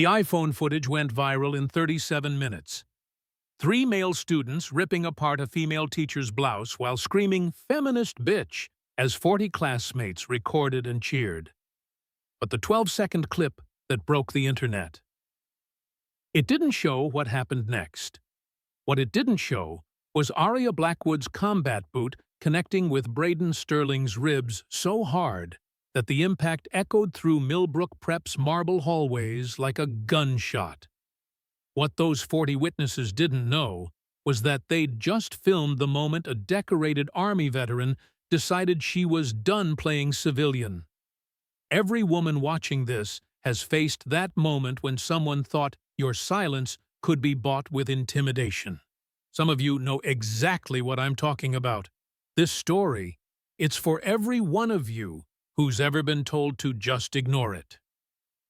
The iPhone footage went viral in 37 minutes. 3 male students ripping apart a female teacher's blouse while screaming "feminist bitch" as 40 classmates recorded and cheered. But the 12-second clip that broke the internet. It didn't show what happened next. What it didn't show was Aria Blackwood's combat boot connecting with Braden Sterling's ribs so hard that the impact echoed through Milbrook Prep's marble hallways like a gunshot. What those 40 witnesses didn't know was that they'd just filmed the moment a decorated Army veteran decided she was done playing civilian. Every woman watching this has faced that moment when someone thought your silence could be bought with intimidation. Some of you know exactly what I'm talking about. This story, it's for every one of you who's ever been told to just ignore it.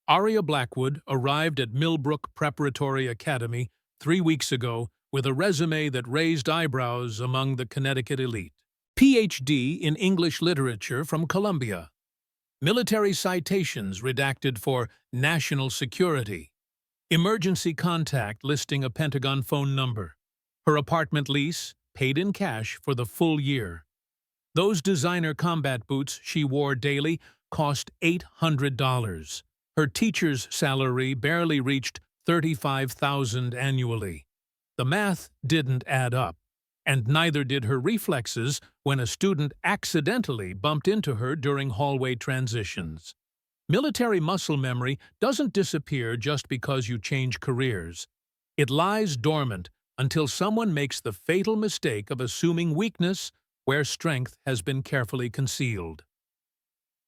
Aria Blackwood arrived at Milbrook Preparatory Academy 3 weeks ago with a resume that raised eyebrows among the Connecticut elite. PhD in English Literature from Columbia. Military citations redacted for national security. Emergency contact listing a Pentagon phone number. Her apartment lease paid in cash for the full year. Those designer combat boots she wore daily cost $800. Her teacher's salary barely reached $35,000 annually. The math didn't add up, and neither did her reflexes when a student accidentally bumped into her during hallway transitions. Military muscle memory doesn't disappear just because you change careers. It lies dormant until someone makes the fatal mistake of assuming weakness where strength has been carefully concealed.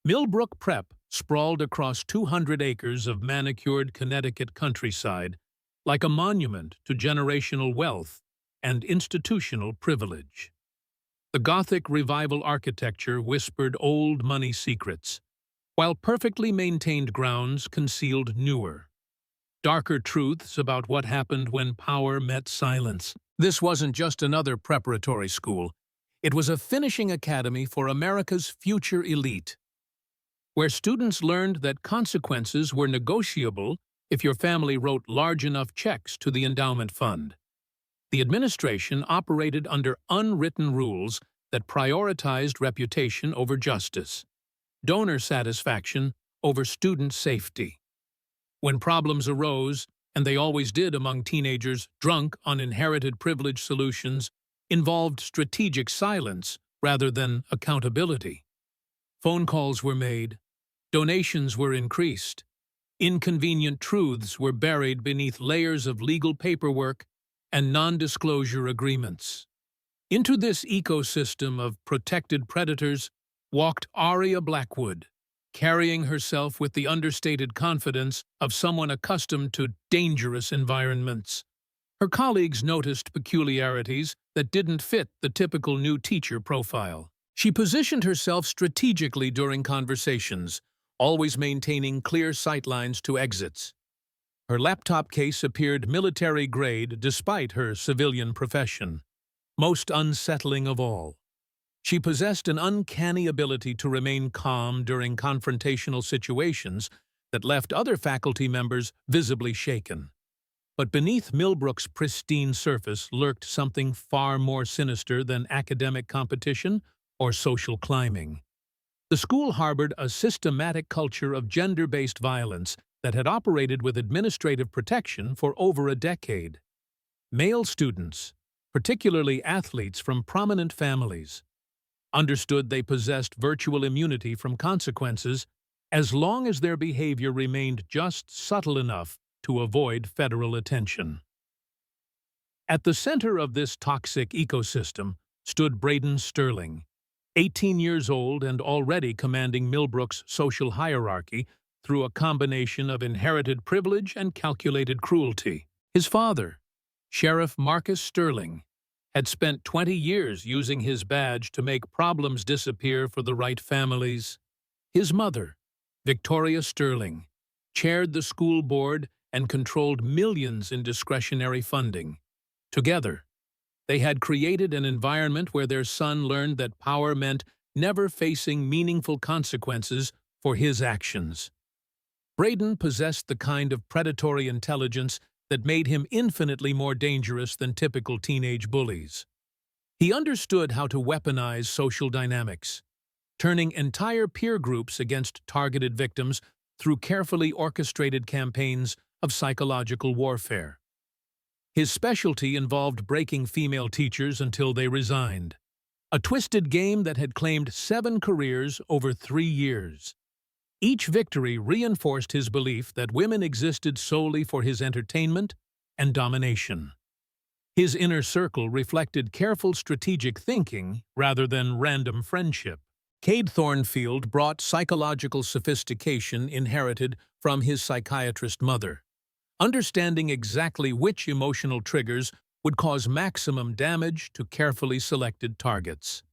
Milbrook Prep sprawled across 200 acres of manicured Connecticut countryside, like a monument to generational wealth and institutional privilege. The Gothic Revival architecture whispered old money secrets, while perfectly maintained grounds concealed newer, darker truths about what happened when power met silence. This wasn't just another preparatory school. It was a finishing academy for America's future elite, where students learned that consequences were negotiable if your family wrote large enough checks to the endowment fund. The administration operated under unwritten rules that prioritized reputation over justice, donor satisfaction over student safety. When problems arose, and they always did among teenagers drunk on inherited privilege solutions, involved strategic silence rather than accountability. Phone calls were made, donations were increased, inconvenient truths were buried beneath layers of legal paperwork and non-disclosure agreements. Into this ecosystem of protected predators walked Aria Blackwood, carrying herself with the understated confidence of someone accustomed to dangerous environments. Her colleagues noticed peculiarities that didn't fit the typical new teacher profile. She positioned herself strategically during conversations, always maintaining clear sightlines to exits. Her laptop case appeared military-grade despite her civilian profession. Most unsettling of all, she possessed an uncanny ability to remain calm during confrontational situations that left other faculty members visibly shaken. But beneath Milbrook's pristine surface lurked something far more sinister than academic competition or social climbing. The school harbored a systematic culture of gender-based violence that had operated with administrative protection for over a decade. Male students, particularly athletes from prominent families, understood they possessed virtual immunity from consequences as long as their behavior remained just subtle enough to avoid federal attention. At the center of this toxic ecosystem stood Braden Sterling, 18 years old and already commanding Milbrook's social hierarchy through a combination of inherited privilege and calculated cruelty. His father, Sheriff Marcus Sterling, had spent 20 years using his badge to make problems disappear for the right families. His mother, Victoria Sterling, chaired the school board and controlled millions in discretionary funding. Together, they had created an environment where their son learned that power meant never facing meaningful consequences for his actions. Braden possessed the kind of predatory intelligence that made him infinitely more dangerous than typical teenage bullies. He understood how to weaponize social dynamics, turning entire peer groups against targeted victims through carefully orchestrated campaigns of psychological warfare. His specialty involved breaking female teachers until they resigned, a twisted game that had claimed 7 careers over 3 years. Each victory reinforced his belief that women existed solely for his entertainment and domination. His inner circle reflected careful strategic thinking rather than random friendship. Cade Thornfield brought psychological sophistication inherited from his psychiatrist mother, understanding exactly which emotional triggers would cause maximum damage to carefully selected targets.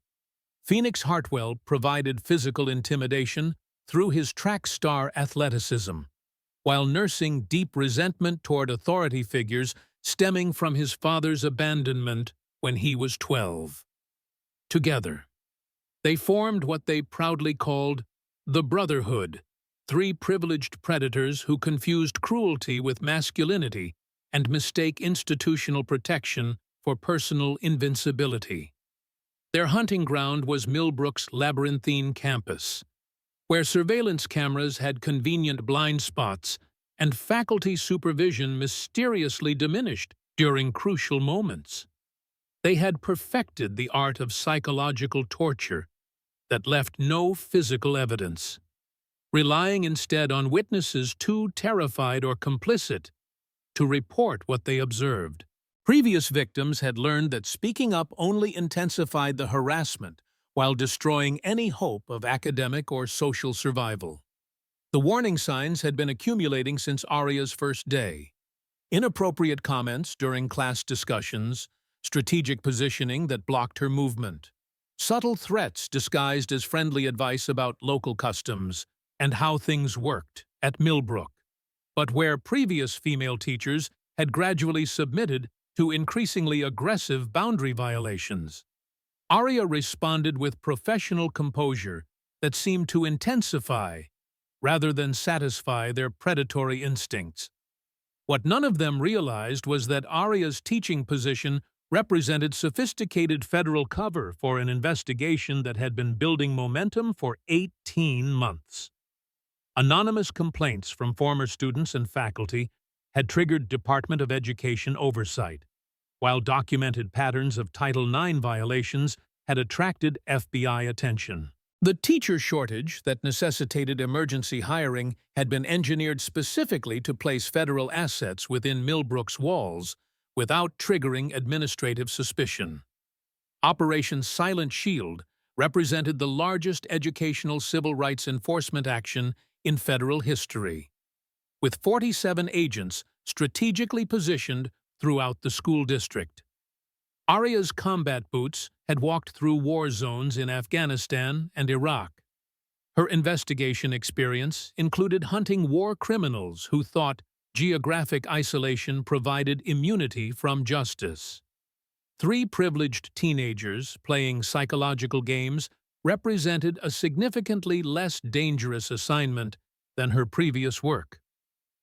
Phoenix Hartwell provided physical intimidation through his track star athleticism, while nursing deep resentment toward authority figures stemming from his father's abandonment when he was 12. Together, they formed what they proudly called the Brotherhood, 3 privileged predators who confused cruelty with masculinity and mistake institutional protection for personal invincibility. Their hunting ground was Milbrook's labyrinthine campus, where surveillance cameras had convenient blind spots and faculty supervision mysteriously diminished during crucial moments. They had perfected the art of psychological torture that left no physical evidence, relying instead on witnesses too terrified or complicit to report what they observed. Previous victims had learned that speaking up only intensified the harassment while destroying any hope of academic or social survival. The warning signs had been accumulating since Aria's first day. Inappropriate comments during class discussions, strategic positioning that blocked her movement, subtle threats disguised as friendly advice about local customs and how things worked at Milbrook, but where previous female teachers had gradually submitted to increasingly aggressive boundary violations. Aria responded with professional composure that seemed to intensify rather than satisfy their predatory instincts. What none of them realized was that Aria's teaching position represented sophisticated federal cover for an investigation that had been building momentum for 18 months. Anonymous complaints from former students and faculty had triggered Department of Education oversight, while documented patterns of Title IX violations had attracted FBI attention. The teacher shortage that necessitated emergency hiring had been engineered specifically to place federal assets within Milbrook's walls without triggering administrative suspicion. Operation Silent Shield represented the largest educational civil rights enforcement action in federal history, with 47 agents strategically positioned throughout the school district. Aria's combat boots had walked through war zones in Afghanistan and Iraq. Her investigation experience included hunting war criminals who thought geographic isolation provided immunity from justice. 3 privileged teenagers playing psychological games represented a significantly less dangerous assignment than her previous work.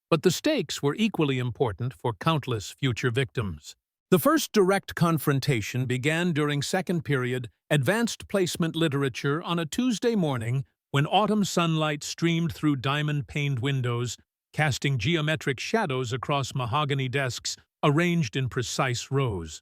But the stakes were equally important for countless future victims. The first direct confrontation began during second period advanced placement literature on a Tuesday morning when autumn sunlight streamed through diamond-paned windows, casting geometric shadows across mahogany desks arranged in precise rows.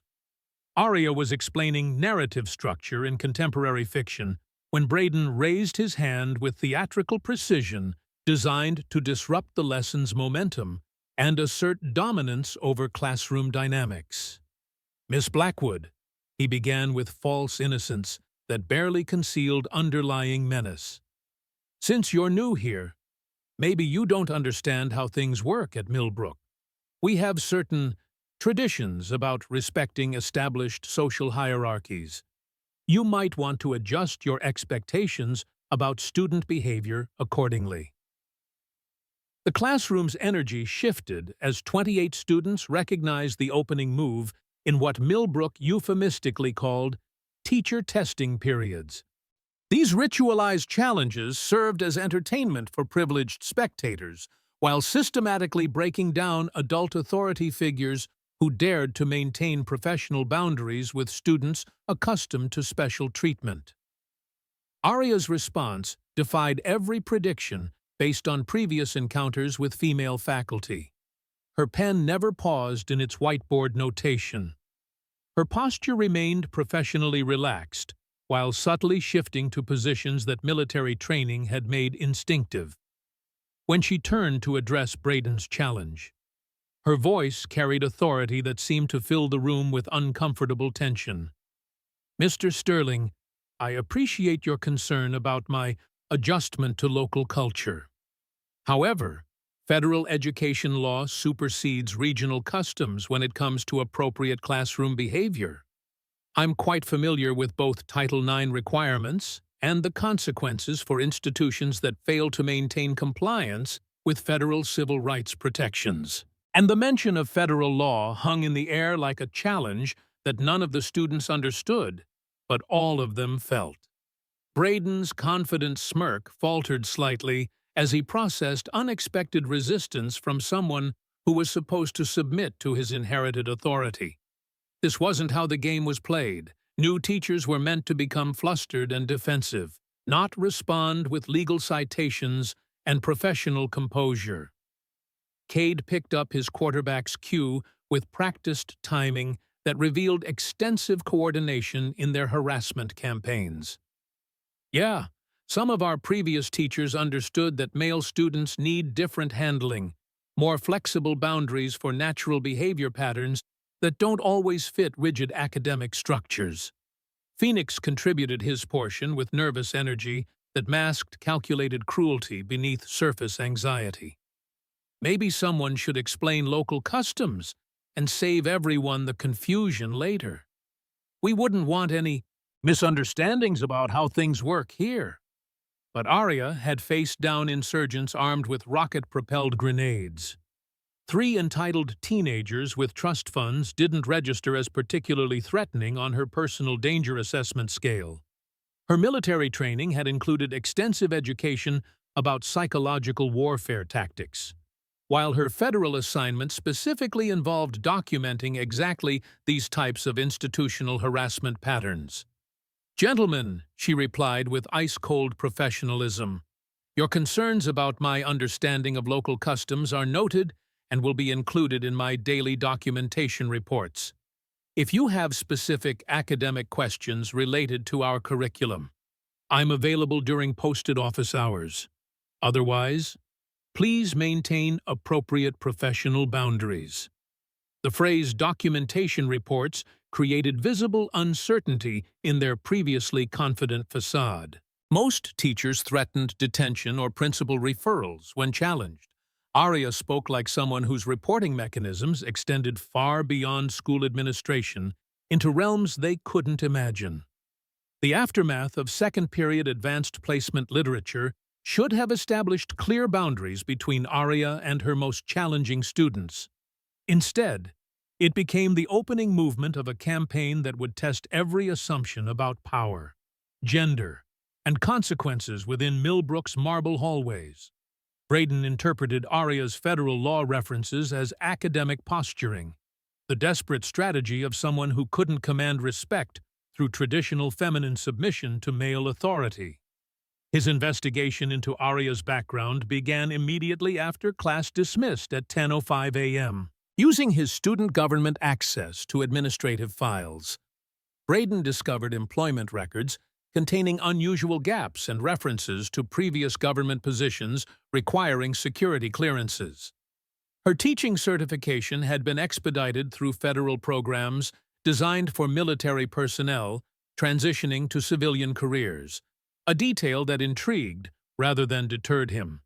Aria was explaining narrative structure in contemporary fiction when Braden raised his hand with theatrical precision designed to disrupt the lesson's momentum and assert dominance over classroom dynamics. "Miss Blackwood," he began with false innocence that barely concealed underlying menace. "Since you're new here, maybe you don't understand how things work at Milbrook. We have certain traditions about respecting established social hierarchies. You might want to adjust your expectations about student behavior accordingly." The classroom's energy shifted as 28 students recognized the opening move in what Milbrook euphemistically called teacher testing periods. These ritualized challenges served as entertainment for privileged spectators, while systematically breaking down adult authority figures who dared to maintain professional boundaries with students accustomed to special treatment. Aria's response defied every prediction based on previous encounters with female faculty. Her pen never paused in its whiteboard notation. Her posture remained professionally relaxed, while subtly shifting to positions that military training had made instinctive. When she turned to address Braden's challenge, her voice carried authority that seemed to fill the room with uncomfortable tension. "Mr. Sterling, I appreciate your concern about my adjustment to local culture. However, federal education law supersedes regional customs when it comes to appropriate classroom behavior. I'm quite familiar with both Title IX requirements and the consequences for institutions that fail to maintain compliance with federal civil rights protections." And the mention of federal law hung in the air like a challenge that none of the students understood, but all of them felt. Braden's confident smirk faltered slightly as he processed unexpected resistance from someone who was supposed to submit to his inherited authority. This wasn't how the game was played. New teachers were meant to become flustered and defensive, not respond with legal citations and professional composure. Cade picked up his quarterback's cue with practiced timing that revealed extensive coordination in their harassment campaigns. "Yeah, some of our previous teachers understood that male students need different handling, more flexible boundaries for natural behavior patterns that don't always fit rigid academic structures." Phoenix contributed his portion with nervous energy that masked calculated cruelty beneath surface anxiety. "Maybe someone should explain local customs and save everyone the confusion later. We wouldn't want any misunderstandings about how things work here." But Aria had faced down insurgents armed with rocket-propelled grenades. 3 entitled teenagers with trust funds didn't register as particularly threatening on her personal danger assessment scale. Her military training had included extensive education about psychological warfare tactics, while her federal assignment specifically involved documenting exactly these types of institutional harassment patterns. "Gentlemen," she replied with ice-cold professionalism, "your concerns about my understanding of local customs are noted and will be included in my daily documentation reports. If you have specific academic questions related to our curriculum, I'm available during posted office hours. Otherwise, please maintain appropriate professional boundaries." The phrase "documentation reports" created visible uncertainty in their previously confident facade. Most teachers threatened detention or principal referrals when challenged. Aria spoke like someone whose reporting mechanisms extended far beyond school administration into realms they couldn't imagine. The aftermath of second-period advanced placement literature should have established clear boundaries between Aria and her most challenging students. Instead, it became the opening movement of a campaign that would test every assumption about power, gender, and consequences within Milbrook's marble hallways. Braden interpreted Aria's federal law references as academic posturing, the desperate strategy of someone who couldn't command respect through traditional feminine submission to male authority. His investigation into Aria's background began immediately after class dismissed at 10:05 a.m. Using his student government access to administrative files, Braden discovered employment records containing unusual gaps and references to previous government positions requiring security clearances. Her teaching certification had been expedited through federal programs designed for military personnel transitioning to civilian careers, a detail that intrigued rather than deterred him.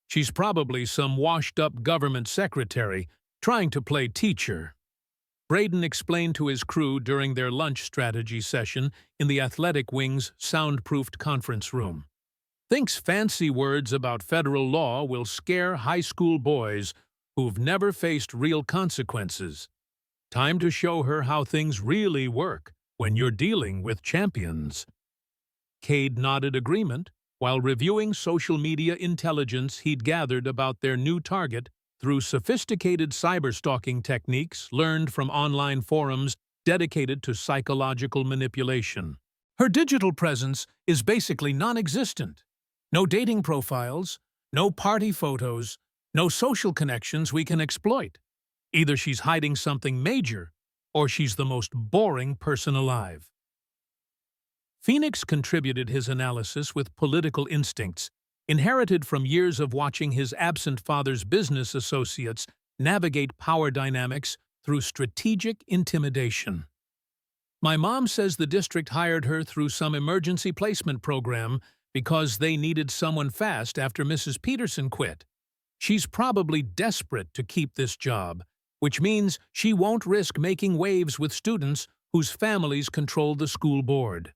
"She's probably some washed-up government secretary trying to play teacher," Braden explained to his crew during their lunch strategy session in the athletic wing's soundproofed conference room. "Thinks fancy words about federal law will scare high school boys who've never faced real consequences. Time to show her how things really work when you're dealing with champions." Cade nodded agreement, while reviewing social media intelligence he'd gathered about their new target through sophisticated cyberstalking techniques learned from online forums dedicated to psychological manipulation. Her digital presence is basically non-existent. No dating profiles, no party photos, no social connections we can exploit. Either she's hiding something major, or she's the most boring person alive. Phoenix contributed his analysis with political instincts, inherited from years of watching his absent father's business associates navigate power dynamics through strategic intimidation. My mom says the district hired her through some emergency placement program because they needed someone fast after Mrs. Peterson quit. She's probably desperate to keep this job, which means she won't risk making waves with students whose families control the school board.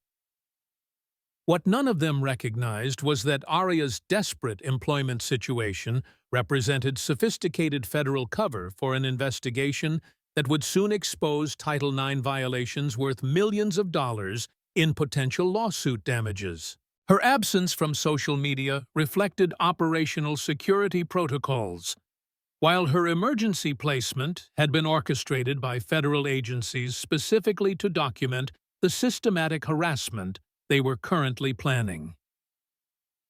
What none of them recognized was that Aria's desperate employment situation represented sophisticated federal cover for an investigation that would soon expose Title IX violations worth millions of dollars in potential lawsuit damages. Her absence from social media reflected operational security protocols. While her emergency placement had been orchestrated by federal agencies specifically to document the systematic harassment they were currently planning.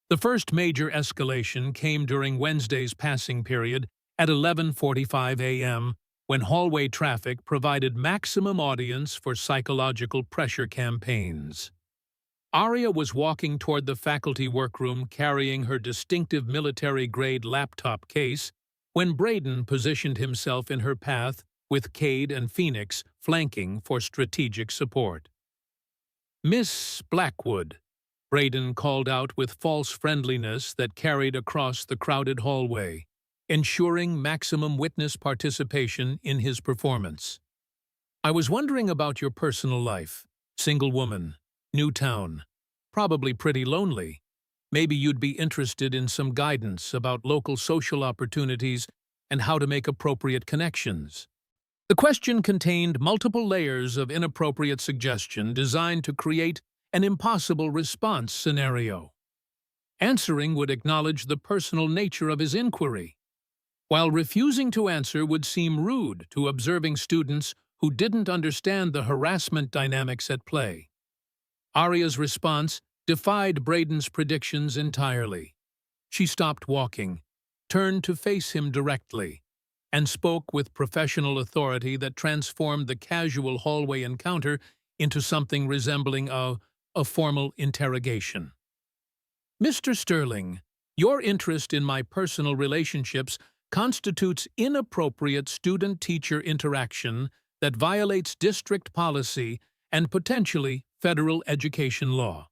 The first major escalation came during Wednesday's passing period at 11:45 a.m., when hallway traffic provided maximum audience for psychological pressure campaigns. Aria was walking toward the faculty workroom carrying her distinctive military-grade laptop case when Braden positioned himself in her path with Cade and Phoenix flanking for strategic support. "Miss Blackwood," Braden called out with false friendliness that carried across the crowded hallway, ensuring maximum witness participation in his performance. "I was wondering about your personal life. Single woman, new town, probably pretty lonely. Maybe you'd be interested in some guidance about local social opportunities and how to make appropriate connections." The question contained multiple layers of inappropriate suggestion designed to create an impossible response scenario. Answering would acknowledge the personal nature of his inquiry, while refusing to answer would seem rude to observing students who didn't understand the harassment dynamics at play. Aria's response defied Braden's predictions entirely. She stopped walking, turned to face him directly, and spoke with professional authority that transformed the casual hallway encounter into something resembling a formal interrogation. "Mr. Sterling, your interest in my personal relationships constitutes inappropriate student-teacher interaction that violates district policy and potentially federal education law.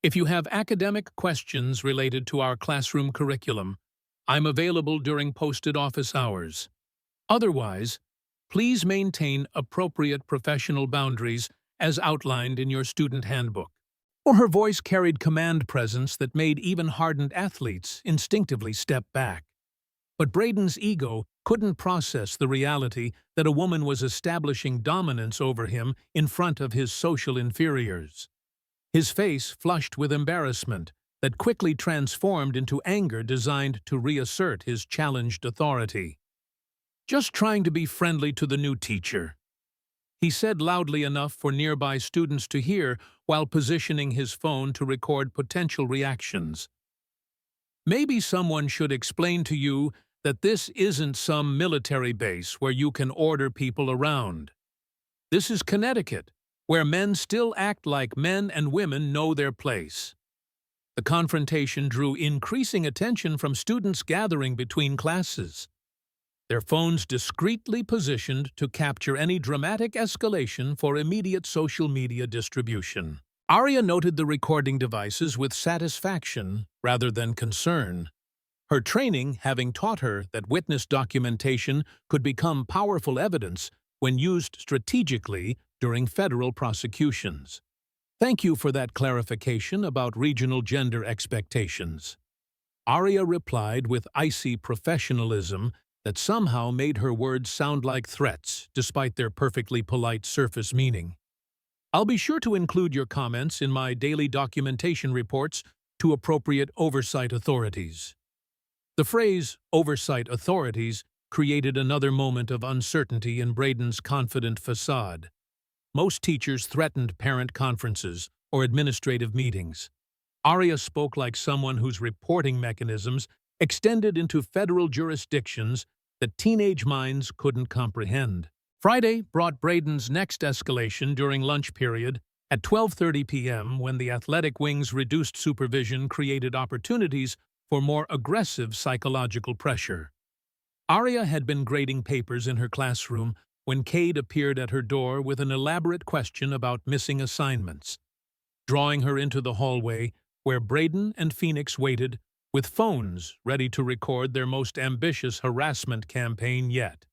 If you have academic questions related to our classroom curriculum, I'm available during posted office hours. Otherwise, please maintain appropriate professional boundaries as outlined in your student handbook." Her voice carried command presence that made even hardened athletes instinctively step back. But Braden's ego couldn't process the reality that a woman was establishing dominance over him in front of his social inferiors. His face flushed with embarrassment that quickly transformed into anger designed to reassert his challenged authority. "Just trying to be friendly to the new teacher," he said loudly enough for nearby students to hear while positioning his phone to record potential reactions. "Maybe someone should explain to you that this isn't some military base where you can order people around. This is Connecticut, where men still act like men and women know their place." The confrontation drew increasing attention from students gathering between classes, their phones discreetly positioned to capture any dramatic escalation for immediate social media distribution. Aria noted the recording devices with satisfaction rather than concern, her training having taught her that witness documentation could become powerful evidence when used strategically during federal prosecutions. "Thank you for that clarification about regional gender expectations." Aria replied with icy professionalism that somehow made her words sound like threats, despite their perfectly polite surface meaning. "I'll be sure to include your comments in my daily documentation reports to appropriate oversight authorities. The phrase oversight authorities created another moment of uncertainty in Braden's confident facade. Most teachers threatened parent conferences or administrative meetings. Arya spoke like someone whose reporting mechanisms extended into federal jurisdictions that teenage minds couldn't comprehend. Friday brought Braden's next escalation during lunch period at 12:30 p.m. when the athletic wing's reduced supervision created opportunities for more aggressive psychological pressure. Arya had been grading papers in her classroom when Cade appeared at her door with an elaborate question about missing assignments, drawing her into the hallway where Braden and Phoenix waited with phones ready to record their most ambitious harassment campaign yet.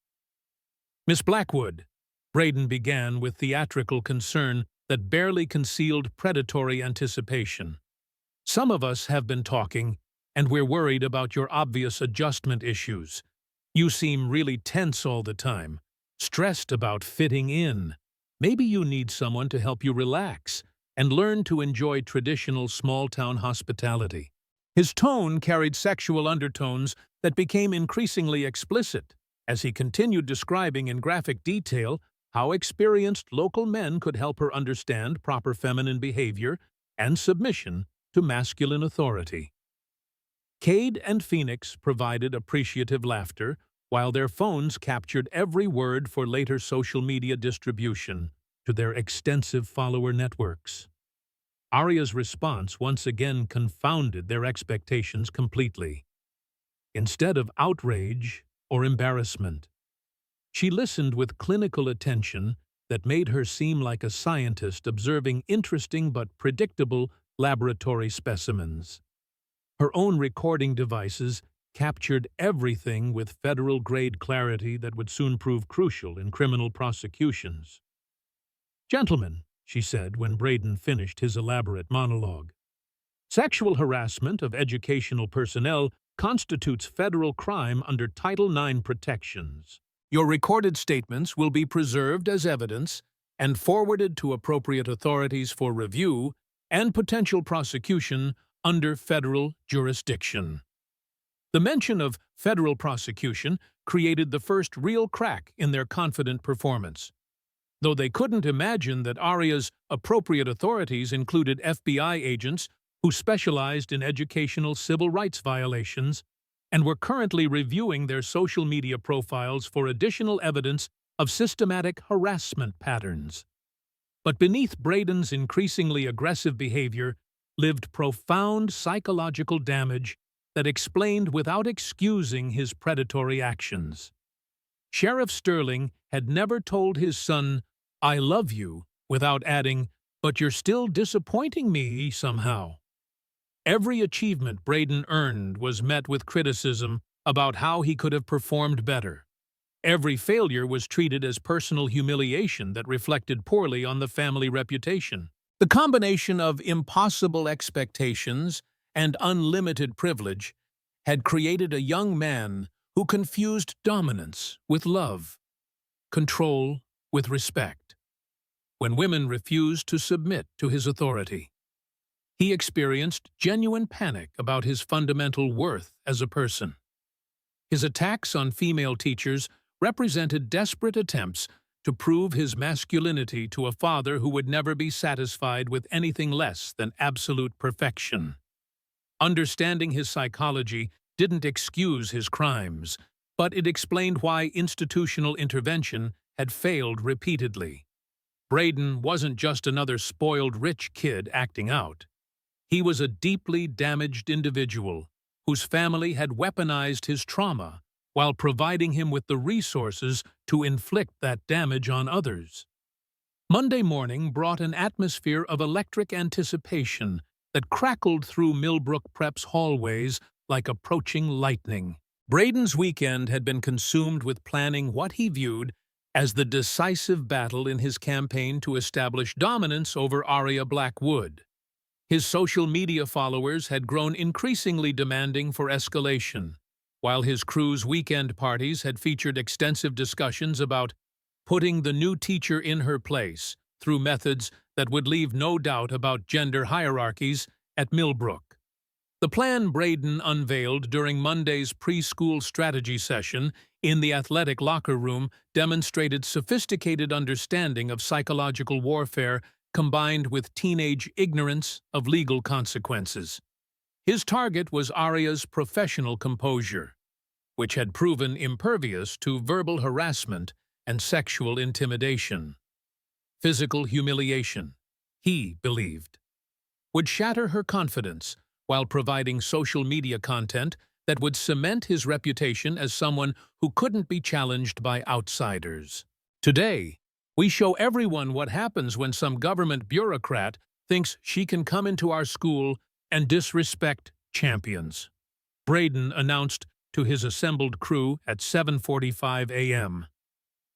"Miss Blackwood," Braden began with theatrical concern that barely concealed predatory anticipation. "Some of us have been talking, and we're worried about your obvious adjustment issues. You seem really tense all the time, stressed about fitting in. Maybe you need someone to help you relax and learn to enjoy traditional small-town hospitality." His tone carried sexual undertones that became increasingly explicit as he continued describing in graphic detail how experienced local men could help her understand proper feminine behavior and submission to masculine authority. Cade and Phoenix provided appreciative laughter, while their phones captured every word for later social media distribution to their extensive follower networks. Arya's response once again confounded their expectations completely. Instead of outrage or embarrassment, she listened with clinical attention that made her seem like a scientist observing interesting but predictable laboratory specimens. Her own recording devices captured everything with federal-grade clarity that would soon prove crucial in criminal prosecutions. "Gentlemen," she said when Braden finished his elaborate monologue, "sexual harassment of educational personnel constitutes federal crime under Title IX protections. Your recorded statements will be preserved as evidence and forwarded to appropriate authorities for review and potential prosecution under federal jurisdiction." The mention of federal prosecution created the first real crack in their confident performance. Though they couldn't imagine that Arya's appropriate authorities included FBI agents who specialized in educational civil rights violations and were currently reviewing their social media profiles for additional evidence of systematic harassment patterns. But beneath Braden's increasingly aggressive behavior lived profound psychological damage that explained without excusing his predatory actions. Sheriff Sterling had never told his son, "I love you," without adding, "but you're still disappointing me somehow." Every achievement Braden earned was met with criticism about how he could have performed better. Every failure was treated as personal humiliation that reflected poorly on the family reputation. The combination of impossible expectations and unlimited privilege had created a young man who confused dominance with love, control with respect. When women refused to submit to his authority, he experienced genuine panic about his fundamental worth as a person. His attacks on female teachers represented desperate attempts to prove his masculinity to a father who would never be satisfied with anything less than absolute perfection. Understanding his psychology didn't excuse his crimes, but it explained why institutional intervention had failed repeatedly. Braden wasn't just another spoiled rich kid acting out. He was a deeply damaged individual whose family had weaponized his trauma while providing him with the resources to inflict that damage on others. Monday morning brought an atmosphere of electric anticipation that crackled through Milbrook Prep's hallways like approaching lightning. Braden's weekend had been consumed with planning what he viewed as the decisive battle in his campaign to establish dominance over Arya Blackwood. His social media followers had grown increasingly demanding for escalation, while his crew's weekend parties had featured extensive discussions about putting the new teacher in her place through methods that would leave no doubt about gender hierarchies at Milbrook. The plan Braden unveiled during Monday's preschool strategy session in the athletic locker room demonstrated sophisticated understanding of psychological warfare combined with teenage ignorance of legal consequences. His target was Arya's professional composure, which had proven impervious to verbal harassment and sexual intimidation. Physical humiliation, he believed, would shatter her confidence while providing social media content that would cement his reputation as someone who couldn't be challenged by outsiders. Today, we show everyone what happens when some government bureaucrat thinks she can come into our school and disrespect champions, Braden announced to his assembled crew at 7:45 a.m.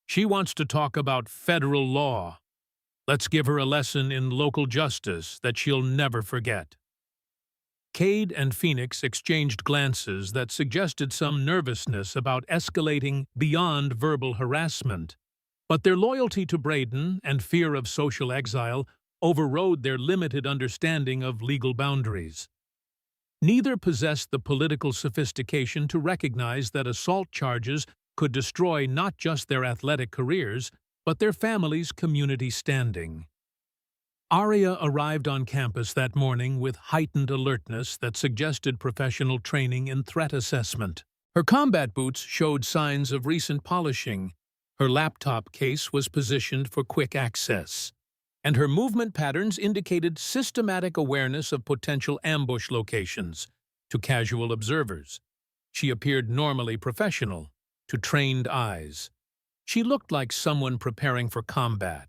She wants to talk about federal law. Let's give her a lesson in local justice that she'll never forget. Cade and Phoenix exchanged glances that suggested some nervousness about escalating beyond verbal harassment, but their loyalty to Braden and fear of social exile overrode their limited understanding of legal boundaries. Neither possessed the political sophistication to recognize that assault charges could destroy not just their athletic careers, but their family's community standing. Arya arrived on campus that morning with heightened alertness that suggested professional training in threat assessment. Her combat boots showed signs of recent polishing, her laptop case was positioned for quick access, and her movement patterns indicated systematic awareness of potential ambush locations. To casual observers, she appeared normally professional. To trained eyes, she looked like someone preparing for combat.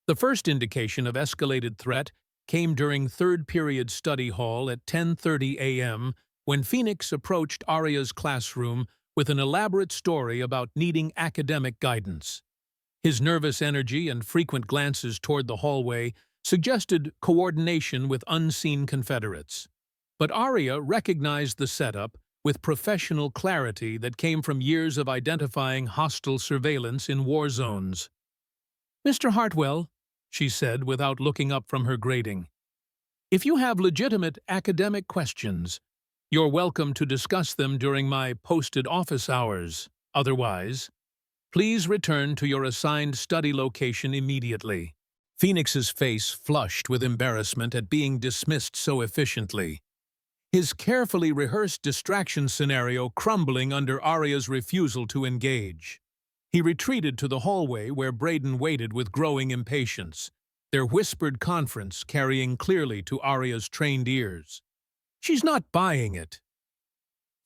The first indication of escalated threat came during third-period study hall at 10:30 a.m. when Phoenix approached Arya's classroom with an elaborate story about needing academic guidance. His nervous energy and frequent glances toward the hallway suggested coordination with unseen Confederates. But Arya recognized the setup with professional clarity that came from years of identifying hostile surveillance in war zones. "Mr. Hartwell," she said without looking up from her grading, "if you have legitimate academic questions, you're welcome to discuss them during my posted office hours. Otherwise, please return to your assigned study location immediately." Phoenix's face flushed with embarrassment at being dismissed so efficiently, his carefully rehearsed distraction scenario crumbling under Arya's refusal to engage. He retreated to the hallway where Braden waited with growing impatience, their whispered conference carrying clearly to Arya's trained ears. "She's not buying it."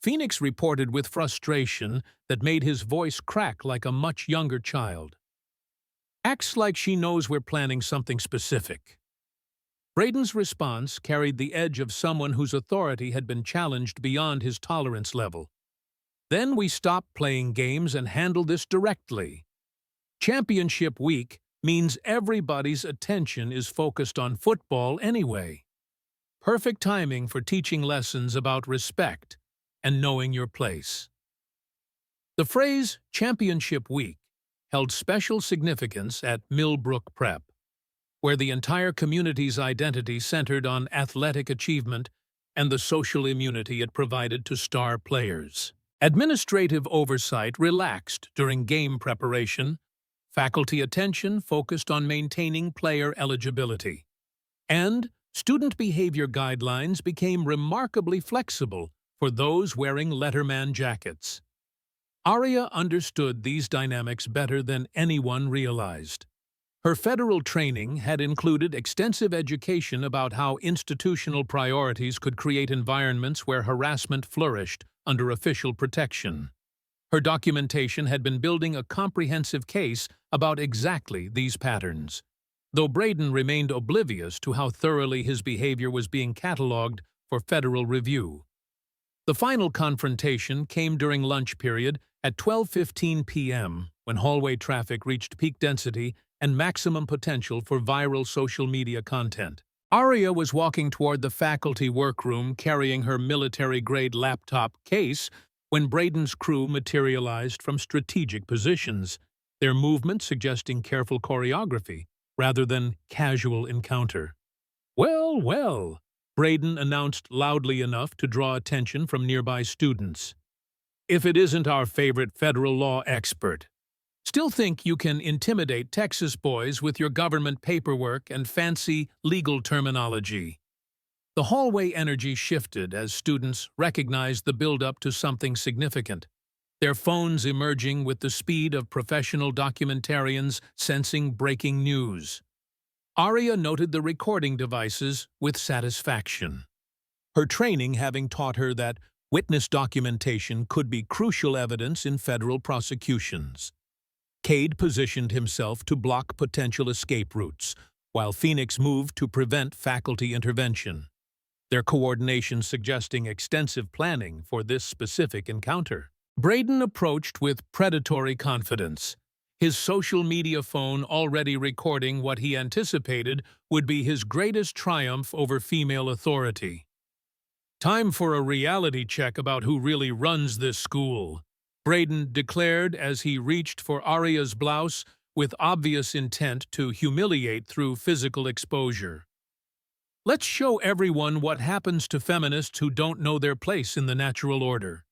Phoenix reported with frustration that made his voice crack like a much younger child. "Acts like she knows we're planning something specific." Braden's response carried the edge of someone whose authority had been challenged beyond his tolerance level. "Then we stop playing games and handle this directly. Championship week means everybody's attention is focused on football anyway. Perfect timing for teaching lessons about respect and knowing your place." The phrase "championship week" held special significance at Milbrook Prep, where the entire community's identity centered on athletic achievement and the social immunity it provided to star players. Administrative oversight relaxed during game preparation, faculty attention focused on maintaining player eligibility, and student behavior guidelines became remarkably flexible for those wearing letterman jackets. Arya understood these dynamics better than anyone realized. Her federal training had included extensive education about how institutional priorities could create environments where harassment flourished under official protection. Her documentation had been building a comprehensive case about exactly these patterns, though Braden remained oblivious to how thoroughly his behavior was being catalogued for federal review. The final confrontation came during lunch period at 12:15 p.m. when hallway traffic reached peak density and maximum potential for viral social media content. Arya was walking toward the faculty workroom carrying her military-grade laptop case when Braden's crew materialized from strategic positions, their movement suggesting careful choreography rather than casual encounter. "Well, well," Braden announced loudly enough to draw attention from nearby students. If it isn't our favorite federal law expert, still think you can intimidate Texas boys with your government paperwork and fancy legal terminology. The hallway energy shifted as students recognized the build-up to something significant, their phones emerging with the speed of professional documentarians sensing breaking news. Aria noted the recording devices with satisfaction, her training having taught her that witness documentation could be crucial evidence in federal prosecutions. Cade positioned himself to block potential escape routes, while Phoenix moved to prevent faculty intervention, their coordination suggesting extensive planning for this specific encounter. Braden approached with predatory confidence, his social media phone already recording what he anticipated would be his greatest triumph over female authority. "Time for a reality check about who really runs this school," Braden declared as he reached for Aria's blouse with obvious intent to humiliate through physical exposure. "Let's show everyone what happens to feminists who don't know their place in the natural order."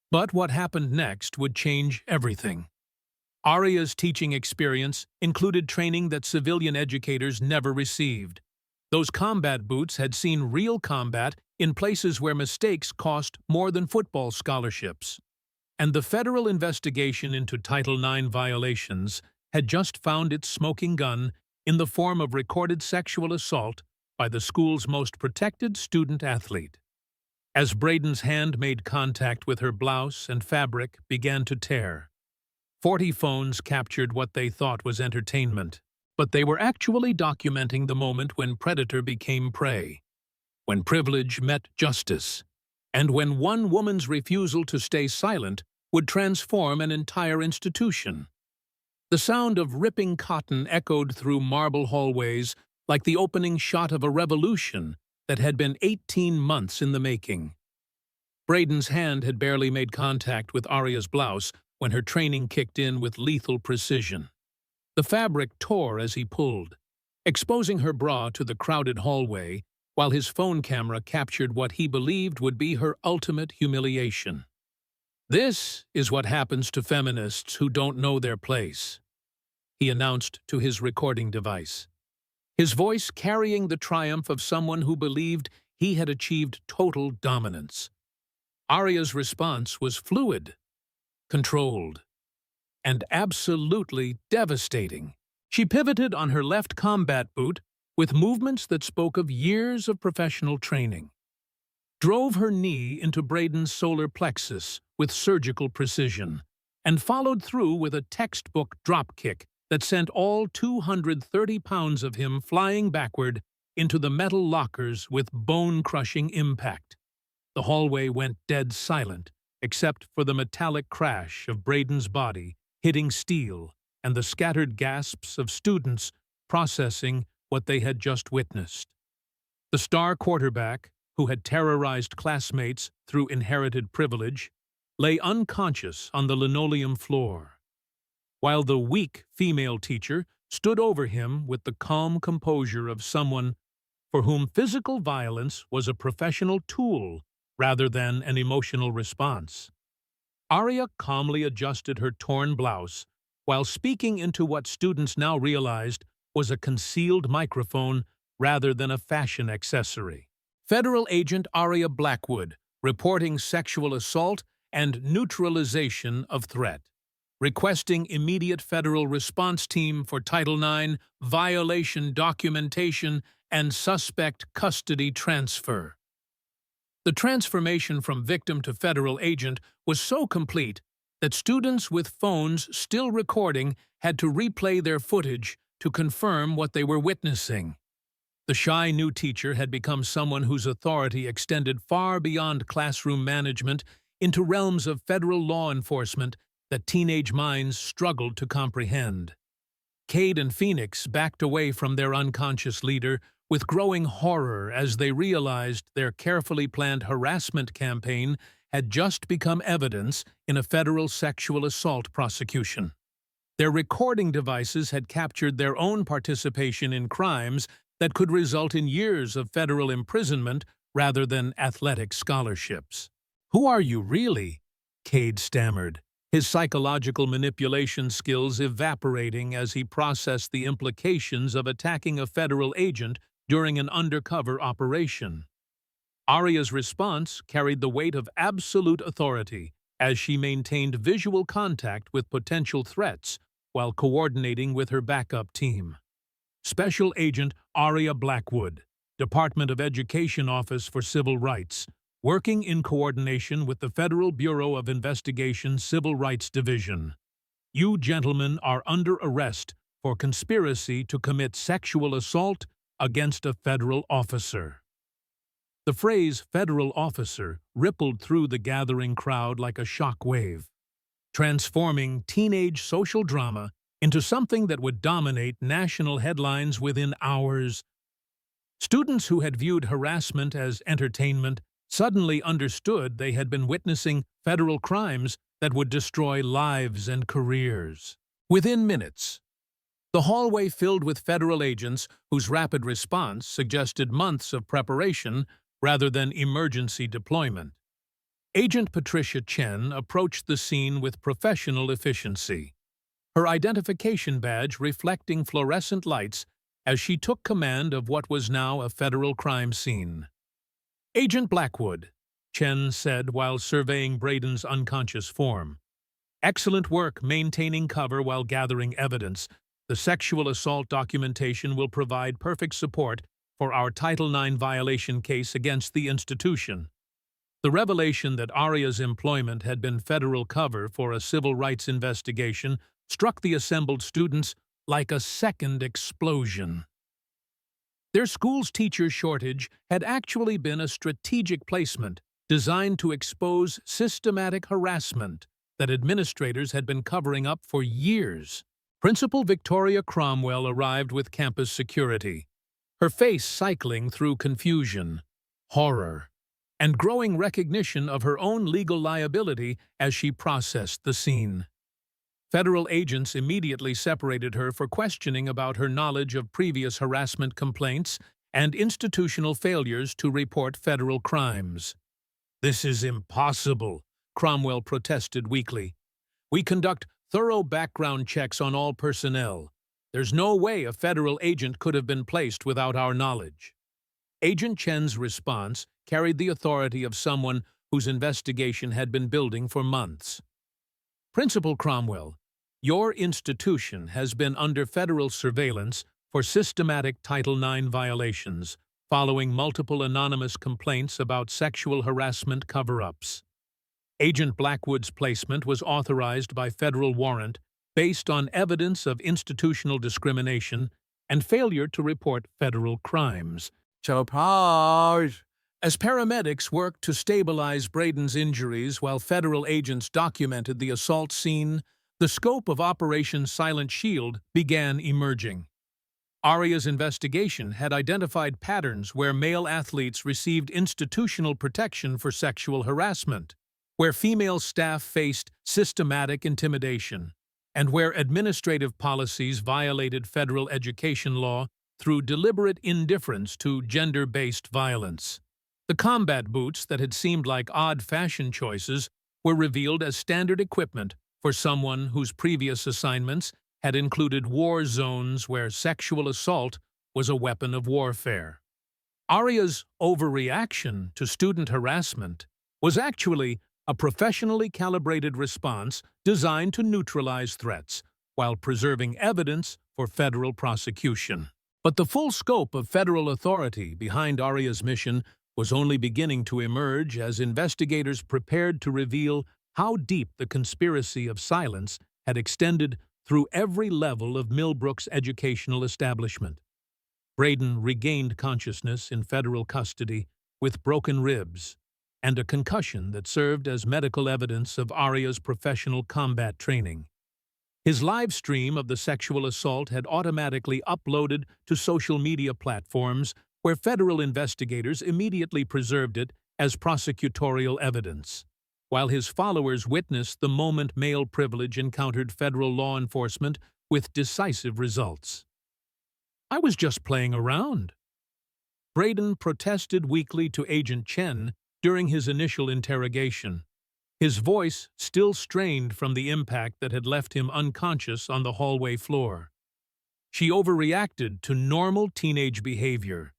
But what happened next would change everything. Aria's teaching experience included training that civilian educators never received. Those combat boots had seen real combat in places where mistakes cost more than football scholarships. And the federal investigation into Title IX violations had just found its smoking gun in the form of recorded sexual assault by the school's most protected student-athlete. As Braden's hand made contact with her blouse and fabric began to tear, 40 phones captured what they thought was entertainment, but they were actually documenting the moment when predator became prey, when privilege met justice, and when one woman's refusal to stay silent would transform an entire institution. The sound of ripping cotton echoed through marble hallways like the opening shot of a revolution that had been 18 months in the making. Braden's hand had barely made contact with Aria's blouse when her training kicked in with lethal precision. The fabric tore as he pulled, exposing her bra to the crowded hallway, while his phone camera captured what he believed would be her ultimate humiliation. "This is what happens to feminists who don't know their place," he announced to his recording device, his voice carrying the triumph of someone who believed he had achieved total dominance. Aria's response was fluid, controlled, and absolutely devastating. She pivoted on her left combat boot with movements that spoke of years of professional training, drove her knee into Braden's solar plexus with surgical precision, and followed through with a textbook dropkick that sent all 230 pounds of him flying backward into the metal lockers with bone-crushing impact. The hallway went dead silent, except for the metallic crash of Braden's body hitting steel and the scattered gasps of students processing what they had just witnessed. The star quarterback, who had terrorized classmates through inherited privilege, lay unconscious on the linoleum floor, while the weak female teacher stood over him with the calm composure of someone for whom physical violence was a professional tool rather than an emotional response. Aria calmly adjusted her torn blouse while speaking into what students now realized was a concealed microphone rather than a fashion accessory. Federal Agent Aria Blackwood, reporting sexual assault and neutralization of threat, requesting immediate federal response team for Title IX violation documentation and suspect custody transfer. The transformation from victim to federal agent was so complete that students with phones still recording had to replay their footage to confirm what they were witnessing. The shy new teacher had become someone whose authority extended far beyond classroom management into realms of federal law enforcement that teenage minds struggled to comprehend. Cade and Phoenix backed away from their unconscious leader with growing horror as they realized their carefully planned harassment campaign had just become evidence in a federal sexual assault prosecution. Their recording devices had captured their own participation in crimes that could result in years of federal imprisonment rather than athletic scholarships. "Who are you, really?" Cade stammered, his psychological manipulation skills evaporating as he processed the implications of attacking a federal agent during an undercover operation. Aria's response carried the weight of absolute authority as she maintained visual contact with potential threats while coordinating with her backup team. Special Agent Aria Blackwood, Department of Education Office for Civil Rights, working in coordination with the Federal Bureau of Investigation Civil Rights Division. You gentlemen are under arrest for conspiracy to commit sexual assault against a federal officer. The phrase federal officer rippled through the gathering crowd like a shock wave, transforming teenage social drama into something that would dominate national headlines within hours. Students who had viewed harassment as entertainment suddenly understood they had been witnessing federal crimes that would destroy lives and careers. Within minutes, the hallway filled with federal agents whose rapid response suggested months of preparation rather than emergency deployment. Agent Patricia Chen approached the scene with professional efficiency, her identification badge reflecting fluorescent lights as she took command of what was now a federal crime scene. "Agent Blackwood," Chen said while surveying Braden's unconscious form. "Excellent work maintaining cover while gathering evidence. The sexual assault documentation will provide perfect support for our Title IX violation case against the institution." The revelation that Aria's employment had been federal cover for a civil rights investigation struck the assembled students like a second explosion. Their school's teacher shortage had actually been a strategic placement designed to expose systematic harassment that administrators had been covering up for years. Principal Victoria Cromwell arrived with campus security, her face cycling through confusion, horror, and growing recognition of her own legal liability as she processed the scene. Federal agents immediately separated her for questioning about her knowledge of previous harassment complaints and institutional failures to report federal crimes. "This is impossible," Cromwell protested weakly. "We conduct thorough background checks on all personnel. There's no way a federal agent could have been placed without our knowledge." Agent Chen's response carried the authority of someone whose investigation had been building for months. "Principal Cromwell, your institution has been under federal surveillance for systematic Title IX violations following multiple anonymous complaints about sexual harassment cover-ups. Agent Blackwood's placement was authorized by federal warrant based on evidence of institutional discrimination and failure to report federal crimes." Surprise! As paramedics worked to stabilize Braden's injuries while federal agents documented the assault scene, the scope of Operation Silent Shield began emerging. Aria's investigation had identified patterns where male athletes received institutional protection for sexual harassment, where female staff faced systematic intimidation, and where administrative policies violated federal education law through deliberate indifference to gender-based violence. The combat boots that had seemed like odd fashion choices were revealed as standard equipment for someone whose previous assignments had included war zones where sexual assault was a weapon of warfare. Aria's overreaction to student harassment was actually a professionally calibrated response designed to neutralize threats while preserving evidence for federal prosecution. But the full scope of federal authority behind Aria's mission was only beginning to emerge as investigators prepared to reveal how deep the conspiracy of silence had extended through every level of Milbrook's educational establishment. Braden regained consciousness in federal custody with broken ribs and a concussion that served as medical evidence of Aria's professional combat training. His live stream of the sexual assault had automatically uploaded to social media platforms where federal investigators immediately preserved it as prosecutorial evidence, while his followers witnessed the moment male privilege encountered federal law enforcement with decisive results. I was just playing around. Braden protested weakly to Agent Chen during his initial interrogation, his voice still strained from the impact that had left him unconscious on the hallway floor. She overreacted to normal teenage behavior.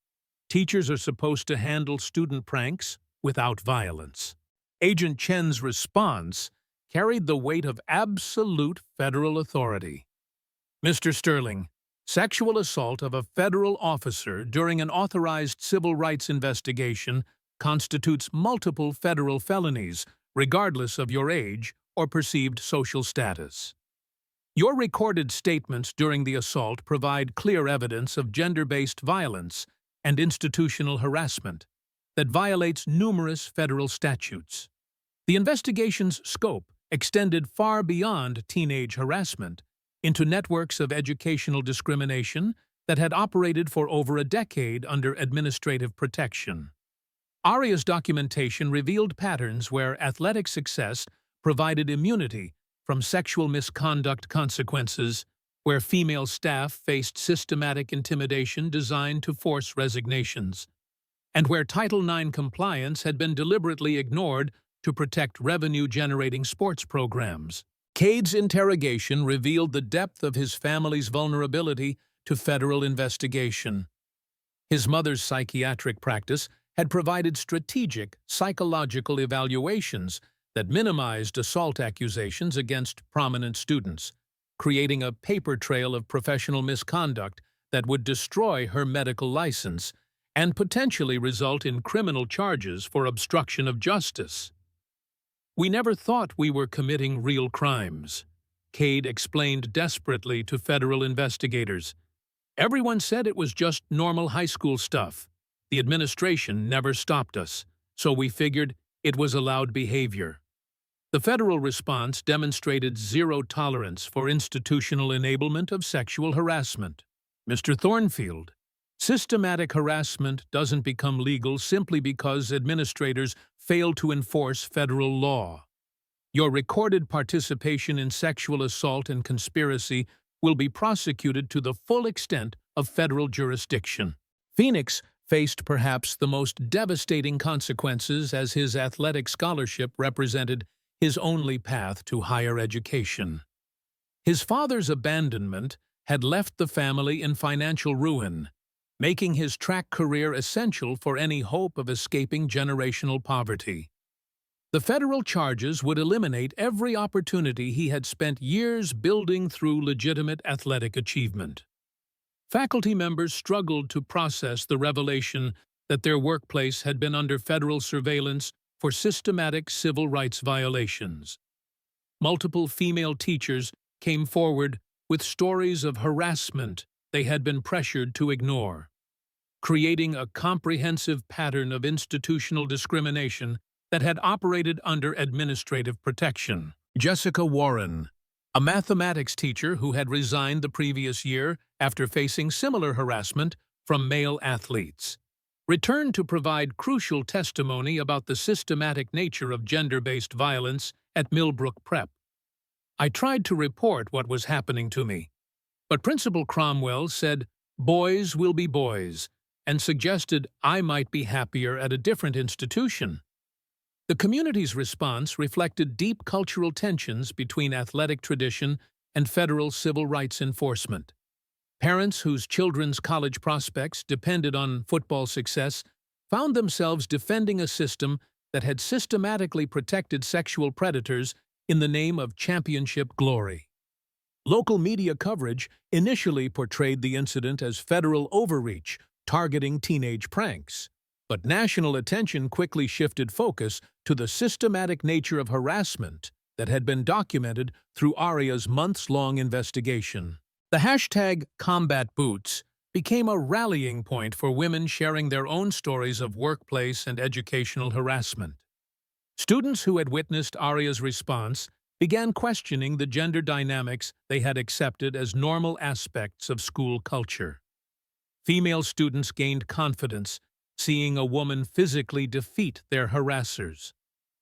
Teachers are supposed to handle student pranks without violence. Agent Chen's response carried the weight of absolute federal authority. Mr. Sterling, sexual assault of a federal officer during an authorized civil rights investigation constitutes multiple federal felonies, regardless of your age or perceived social status. Your recorded statements during the assault provide clear evidence of gender-based violence and institutional harassment that violates numerous federal statutes. The investigation's scope extended far beyond teenage harassment into networks of educational discrimination that had operated for over a decade under administrative protection. ARIA's documentation revealed patterns where athletic success provided immunity from sexual misconduct consequences, where female staff faced systematic intimidation designed to force resignations, and where Title IX compliance had been deliberately ignored to protect revenue-generating sports programs. Cade's interrogation revealed the depth of his family's vulnerability to federal investigation. His mother's psychiatric practice had provided strategic psychological evaluations that minimized assault accusations against prominent students, creating a paper trail of professional misconduct that would destroy her medical license and potentially result in criminal charges for obstruction of justice. "We never thought we were committing real crimes," Cade explained desperately to federal investigators. "Everyone said it was just normal high school stuff. The administration never stopped us, so we figured it was allowed behavior." The federal response demonstrated zero tolerance for institutional enablement of sexual harassment. Mr. Thornfield, systematic harassment doesn't become legal simply because administrators fail to enforce federal law. Your recorded participation in sexual assault and conspiracy will be prosecuted to the full extent of federal jurisdiction. Phoenix faced perhaps the most devastating consequences as his athletic scholarship represented his only path to higher education. His father's abandonment had left the family in financial ruin, making his track career essential for any hope of escaping generational poverty. The federal charges would eliminate every opportunity he had spent years building through legitimate athletic achievement. Faculty members struggled to process the revelation that their workplace had been under federal surveillance for systematic civil rights violations. Multiple female teachers came forward with stories of harassment they had been pressured to ignore, creating a comprehensive pattern of institutional discrimination that had operated under administrative protection. Jessica Warren, a mathematics teacher who had resigned the previous year after facing similar harassment from male athletes, returned to provide crucial testimony about the systematic nature of gender-based violence at Milbrook Prep. "I tried to report what was happening to me, but Principal Cromwell said, 'Boys will be boys,' and suggested I might be happier at a different institution." The community's response reflected deep cultural tensions between athletic tradition and federal civil rights enforcement. Parents whose children's college prospects depended on football success found themselves defending a system that had systematically protected sexual predators in the name of championship glory. Local media coverage initially portrayed the incident as federal overreach, targeting teenage pranks. But national attention quickly shifted focus to the systematic nature of harassment that had been documented through ARIA's months-long investigation. The hashtag #CombatBoots became a rallying point for women sharing their own stories of workplace and educational harassment. Students who had witnessed ARIA's response began questioning the gender dynamics they had accepted as normal aspects of school culture. Female students gained confidence, seeing a woman physically defeat their harassers,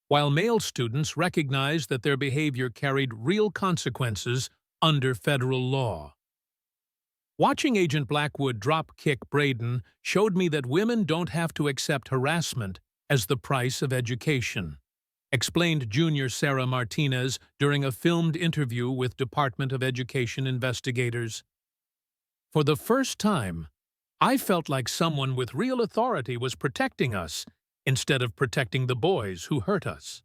while male students recognized that their behavior carried real consequences under federal law. Watching Agent Blackwood drop-kick Braden showed me that women don't have to accept harassment as the price of education, explained Junior Sarah Martinez during a filmed interview with Department of Education investigators. For the first time, I felt like someone with real authority was protecting us instead of protecting the boys who hurt us.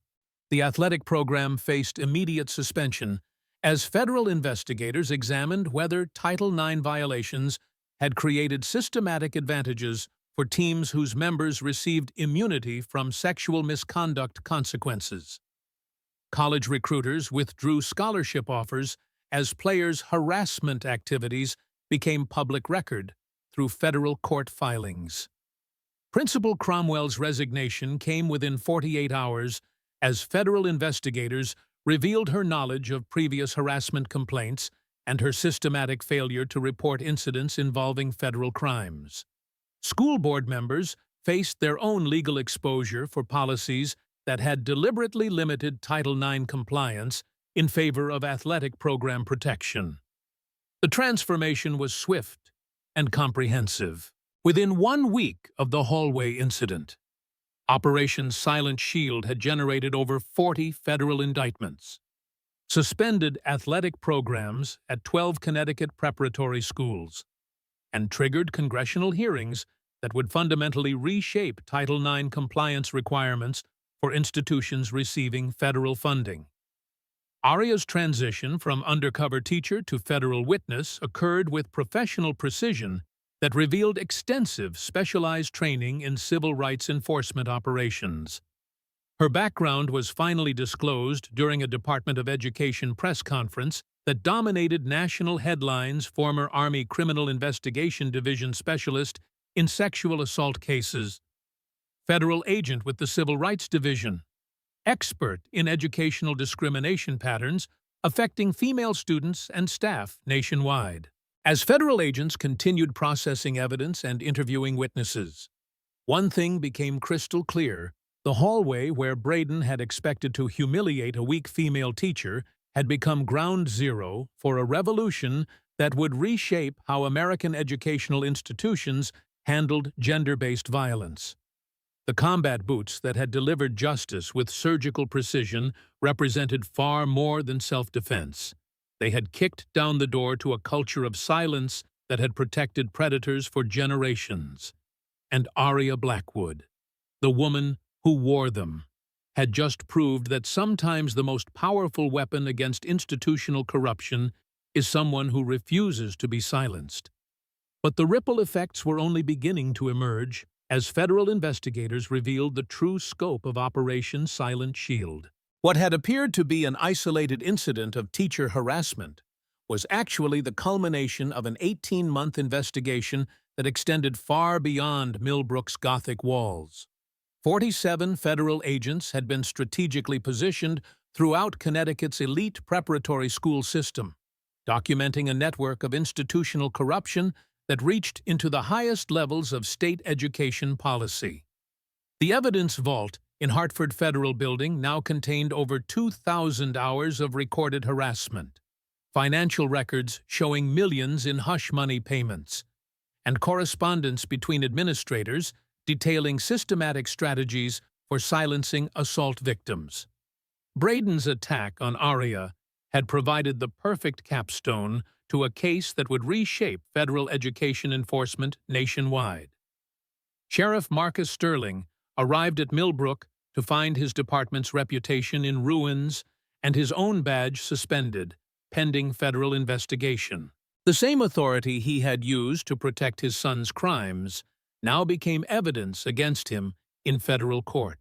The athletic program faced immediate suspension as federal investigators examined whether Title IX violations had created systematic advantages for teams whose members received immunity from sexual misconduct consequences. College recruiters withdrew scholarship offers as players' harassment activities became public record through federal court filings. Principal Cromwell's resignation came within 48 hours as federal investigators revealed her knowledge of previous harassment complaints and her systematic failure to report incidents involving federal crimes. School board members faced their own legal exposure for policies that had deliberately limited Title IX compliance in favor of athletic program protection. The transformation was swift and comprehensive. Within 1 week of the hallway incident, Operation Silent Shield had generated over 40 federal indictments, suspended athletic programs at 12 Connecticut preparatory schools, and triggered congressional hearings that would fundamentally reshape Title IX compliance requirements for institutions receiving federal funding. Aria's transition from undercover teacher to federal witness occurred with professional precision that revealed extensive specialized training in civil rights enforcement operations. Her background was finally disclosed during a Department of Education press conference that dominated national headlines. Former Army Criminal Investigation Division specialist in sexual assault cases, federal agent with the Civil Rights Division, expert in educational discrimination patterns affecting female students and staff nationwide. As federal agents continued processing evidence and interviewing witnesses, one thing became crystal clear: the hallway where Braden had expected to humiliate a weak female teacher had become ground zero for a revolution that would reshape how American educational institutions handled gender-based violence. The combat boots that had delivered justice with surgical precision represented far more than self-defense. They had kicked down the door to a culture of silence that had protected predators for generations. And Aria Blackwood, the woman who wore them, had just proved that sometimes the most powerful weapon against institutional corruption is someone who refuses to be silenced. But the ripple effects were only beginning to emerge as federal investigators revealed the true scope of Operation Silent Shield. What had appeared to be an isolated incident of teacher harassment was actually the culmination of an 18-month investigation that extended far beyond Milbrook's Gothic walls. 47 federal agents had been strategically positioned throughout Connecticut's elite preparatory school system, documenting a network of institutional corruption that reached into the highest levels of state education policy. The evidence vault in Hartford Federal Building now contained over 2,000 hours of recorded harassment, financial records showing millions in hush money payments, and correspondence between administrators detailing systematic strategies for silencing assault victims. Braden's attack on Aria had provided the perfect capstone to a case that would reshape federal education enforcement nationwide. Sheriff Marcus Sterling arrived at Milbrook to find his department's reputation in ruins and his own badge suspended, pending federal investigation. The same authority he had used to protect his son's crimes now became evidence against him in federal court.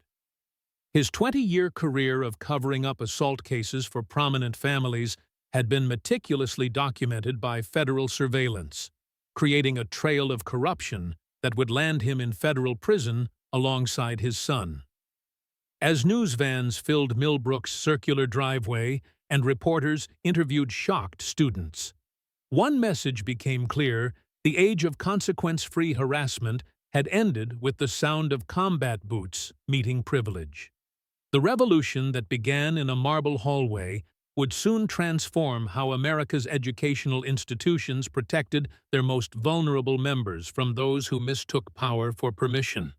His 20-year career of covering up assault cases for prominent families had been meticulously documented by federal surveillance, creating a trail of corruption that would land him in federal prison alongside his son. As news vans filled Milbrook's circular driveway and reporters interviewed shocked students, one message became clear: the age of consequence-free harassment had ended with the sound of combat boots meeting privilege. The revolution that began in a marble hallway would soon transform how America's educational institutions protected their most vulnerable members from those who mistook power for permission.